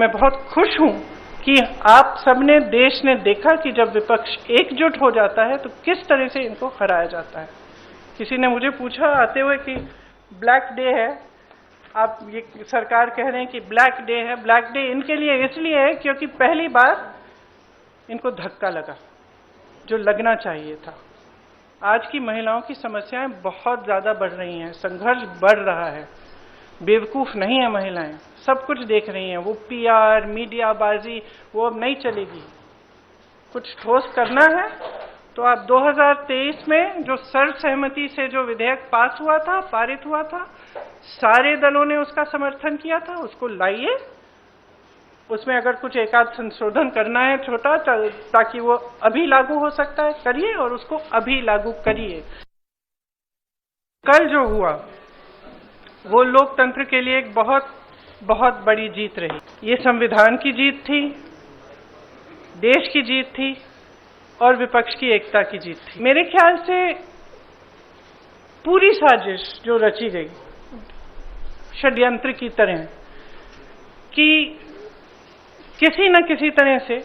मैं बहुत खुश हूं कि आप सबने, देश ने देखा कि जब विपक्ष एकजुट हो जाता है तो किस तरह से इनको हराया जाता है। किसी ने मुझे पूछा आते हुए कि ब्लैक डे है, आप ये सरकार कह रहे हैं कि ब्लैक डे है। ब्लैक डे इनके लिए इसलिए है क्योंकि पहली बार इनको धक्का लगा जो लगना चाहिए था। आज की महिलाओं की समस्याएं बहुत ज्यादा बढ़ रही हैं, संघर्ष बढ़ रहा है। बेवकूफ नहीं है महिलाएं, सब कुछ देख रही हैं। वो पीआर, मीडियाबाजी वो अब नहीं चलेगी। कुछ ठोस करना है तो आप 2023 में जो सर्वसहमति से जो विधेयक पास हुआ था, पारित हुआ था, सारे दलों ने उसका समर्थन किया था, उसको लाइए। उसमें अगर कुछ एकाध संशोधन करना है छोटा, ताकि वो अभी लागू हो सकता है, करिए और उसको अभी लागू करिए। कल जो हुआ वो लोकतंत्र के लिए एक बहुत बहुत बड़ी जीत रही। ये संविधान की जीत थी, देश की जीत थी और विपक्ष की एकता की जीत थी। मेरे ख्याल से पूरी साजिश जो रची गई षड्यंत्र की तरह कि किसी न किसी तरह से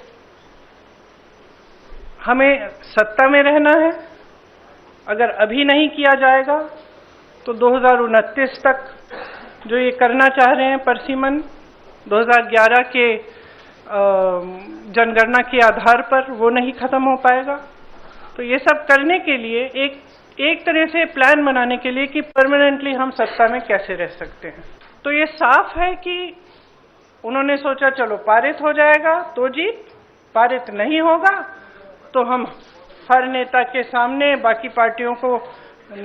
हमें सत्ता में रहना है। अगर अभी नहीं किया जाएगा तो 2029 तक जो ये करना चाह रहे हैं परसिमन 2011 के जनगणना के आधार पर, वो नहीं खत्म हो पाएगा। तो ये सब करने के लिए एक तरह से प्लान बनाने के लिए कि परमानेंटली हम सत्ता में कैसे रह सकते हैं। तो ये साफ है कि उन्होंने सोचा चलो पारित हो जाएगा तो जीत, पारित नहीं होगा तो हम हर नेता के सामने बाकी पार्टियों को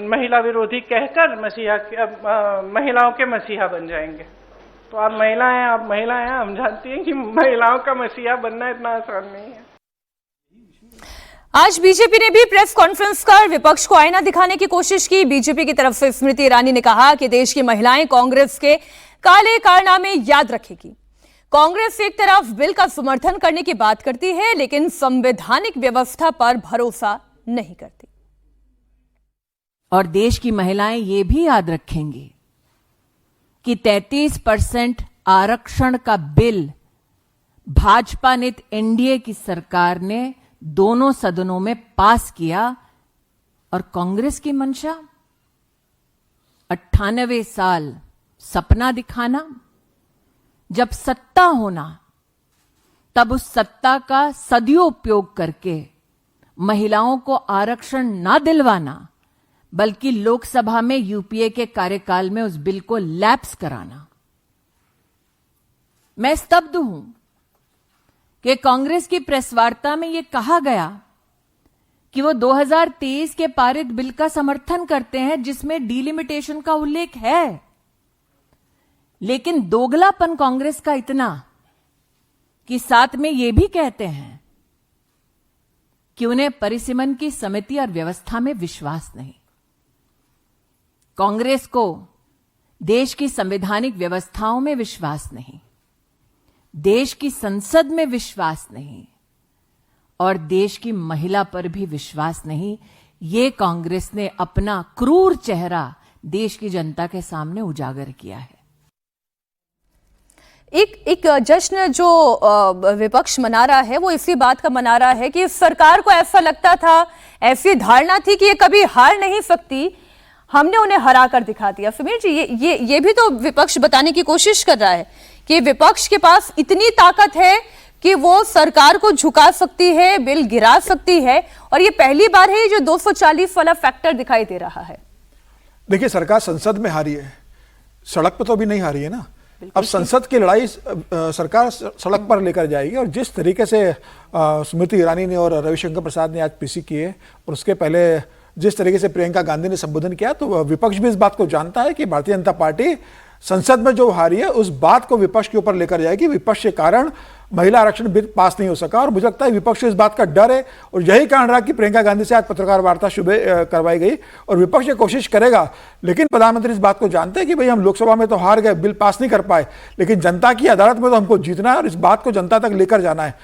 महिला विरोधी कहकर महिलाओं के मसीहा बन जाएंगे। तो आप महिला हैं, हम जानती हैं कि महिलाओं का मसीहा बनना इतना आसान नहीं है। आज बीजेपी ने भी प्रेस कॉन्फ्रेंस कर विपक्ष को आईना दिखाने की कोशिश की। बीजेपी की तरफ से स्मृति ईरानी ने कहा कि देश की महिलाएं कांग्रेस के काले कारनामे याद रखेगी। कांग्रेस एक तरफ बिल का समर्थन करने की बात करती है लेकिन संवैधानिक व्यवस्था पर भरोसा नहीं करती। और देश की महिलाएं ये भी याद रखेंगी कि 33% आरक्षण का बिल भाजपा नेत एनडीए की सरकार ने दोनों सदनों में पास किया और कांग्रेस की मंशा 98 साल सपना दिखाना, जब सत्ता होना तब उस सत्ता का सदुपयोग करके महिलाओं को आरक्षण ना दिलवाना बल्कि लोकसभा में यूपीए के कार्यकाल में उस बिल को लैप्स कराना। मैं स्तब्ध हूं कि कांग्रेस की प्रेस वार्ता में यह कहा गया कि वो 2023 के पारित बिल का समर्थन करते हैं जिसमें डिलिमिटेशन का उल्लेख है, लेकिन दोगलापन कांग्रेस का इतना कि साथ में यह भी कहते हैं कि उन्हें परिसीमन की समिति और व्यवस्था में विश्वास नहीं। कांग्रेस को देश की संवैधानिक व्यवस्थाओं में विश्वास नहीं, देश की संसद में विश्वास नहीं और देश की महिला पर भी विश्वास नहीं। ये कांग्रेस ने अपना क्रूर चेहरा देश की जनता के सामने उजागर किया है। एक जश्न जो विपक्ष मना रहा है वो इसी बात का मना रहा है कि सरकार को ऐसा लगता था, ऐसी धारणा थी कि ये कभी हार नहीं सकती, हमने उन्हें हरा कर दिखा दिया। समीर जी, ये भी तो विपक्ष बताने की कोशिश कर रहा है कि विपक्ष के पास इतनी ताकत है कि वो सरकार को झुका सकती है, बिल गिरा सकती है, और ये पहली बार है जो 240 वाला फैक्टर दिखाई दे रहा है। देखिए, सरकार संसद में हारी है, सड़क पर तो अभी नहीं हारी है ना। अब संसद की लड़ाई सरकार सड़क पर लेकर जाएगी और जिस तरीके से स्मृति ईरानी ने और रविशंकर प्रसाद ने आज पीसी किए और उसके पहले जिस तरीके से प्रियंका गांधी ने संबोधन किया, तो विपक्ष भी इस बात को जानता है कि भारतीय जनता पार्टी संसद में जो हारी है उस बात को विपक्ष के ऊपर लेकर जाएगी। विपक्ष के कारण महिला आरक्षण बिल पास नहीं हो सका और मुझे लगता है विपक्ष को इस बात का डर है और यही कारण रहा कि प्रियंका गांधी से आज पत्रकार वार्ता सुबह करवाई गई और विपक्ष ये कोशिश करेगा। लेकिन प्रधानमंत्री इस बात को जानते हैं कि भाई हम लोकसभा में तो हार गए, बिल पास नहीं कर पाए, लेकिन जनता की अदालत में तो हमको जीतना है और इस बात को जनता तक लेकर जाना है।